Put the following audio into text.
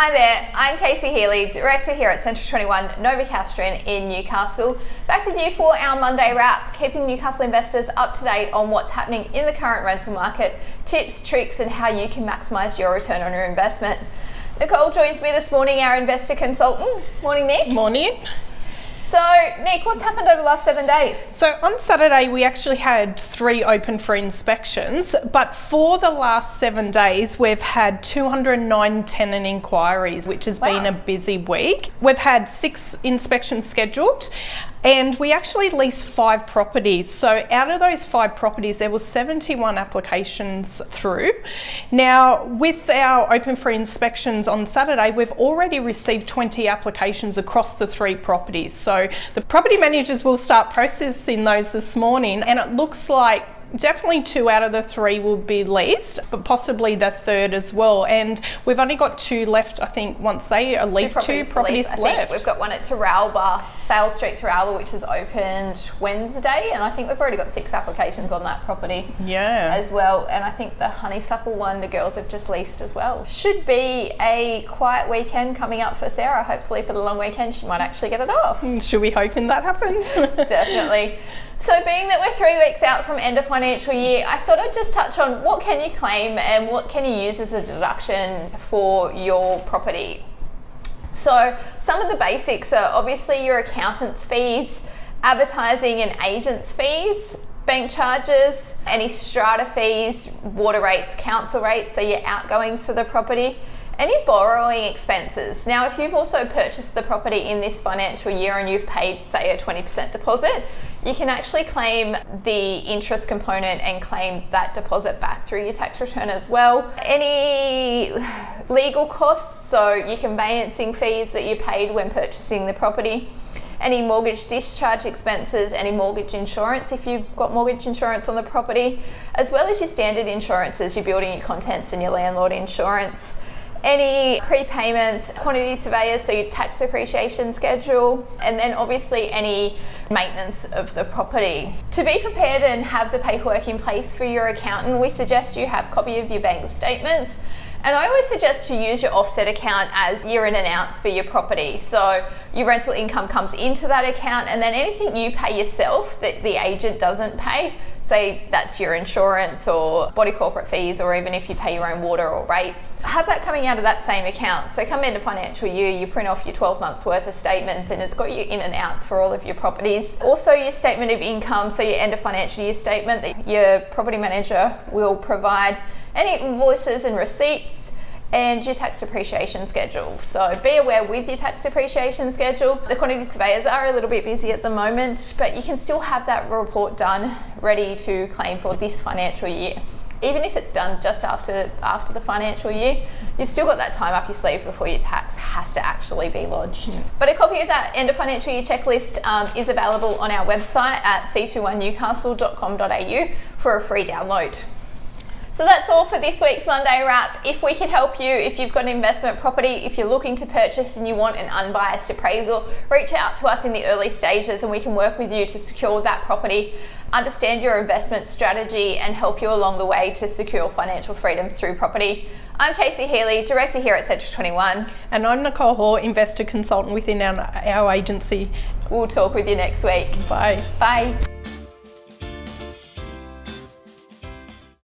Hi there, I'm Casey Healey, Director here at Central 21 Novacastrian in Newcastle. Back with you for our Monday wrap, keeping Newcastle investors up to date on what's happening in the current rental market, tips, tricks and how you can maximise your return on your investment. Nicole joins me this morning, our investor consultant. Morning, Nick. Morning. So, Nick, what's happened over the last 7 days? So on Saturday, we actually had 3 open for inspections, but for the last 7 days, we've had 209 tenant inquiries, which has been a busy week. We've had 6 inspections scheduled, and we actually leased 5 properties. So out of those 5 properties, there was 71 applications through. Now, with our open for inspections on Saturday, we've already received 20 applications across the 3 properties. So the property managers will start processing those this morning, and it looks like definitely 2 out of the 3 will be leased, but possibly the 3rd as well. And we've only got 2 left, I think, once they are leased, 2 properties left. I think we've got one at Taralba, Sales Street Taralba, which is opened Wednesday, and I think we've already got 6 applications on that property as well. And I think the Honeysuckle one, the girls have just leased as well. Should be a quiet weekend coming up for Sarah. Hopefully for the long weekend, she might actually get it off. Should we hoping that happens? Definitely. So being that we're 3 weeks out from end of financial year, I thought I'd just touch on what can you claim and what can you use as a deduction for your property. So some of the basics are obviously your accountant's fees, advertising and agent's fees, bank charges, any strata fees, water rates, council rates, so your outgoings for the property, any borrowing expenses. Now, if you've also purchased the property in this financial year and you've paid, say, a 20% deposit, you can actually claim the interest component and claim that deposit back through your tax return as well. Any legal costs, so your conveyancing fees that you paid when purchasing the property, any mortgage discharge expenses, any mortgage insurance if you've got mortgage insurance on the property, as well as your standard insurances, your building, your contents and your landlord insurance. Any prepayments, quantity surveyors, so your tax depreciation schedule, and then obviously any maintenance of the property. To be prepared and have the paperwork in place for your accountant, we suggest you have a copy of your bank statements. And I always suggest to use your offset account as your in and outs for your property. So your rental income comes into that account, and then anything you pay yourself that the agent doesn't pay, say that's your insurance or body corporate fees, or even if you pay your own water or rates, have that coming out of that same account. So come into financial year, you print off your 12 months worth of statements and it's got your in and outs for all of your properties. Also your statement of income, so your end of financial year statement that your property manager will provide, any invoices and receipts, and your tax depreciation schedule. So be aware with your tax depreciation schedule, the quantity surveyors are a little bit busy at the moment, but you can still have that report done, ready to claim for this financial year. Even if it's done just after the financial year, you've still got that time up your sleeve before your tax has to actually be lodged. But a copy of that end of financial year checklist is available on our website at c21newcastle.com.au for a free download. So that's all for this week's Monday wrap. If we can help you, if you've got an investment property, if you're looking to purchase and you want an unbiased appraisal, reach out to us in the early stages and we can work with you to secure that property, understand your investment strategy and help you along the way to secure financial freedom through property. I'm Casey Healey, Director here at Central 21. And I'm Nicole Hall, Investor Consultant within our agency. We'll talk with you next week. Bye. Bye.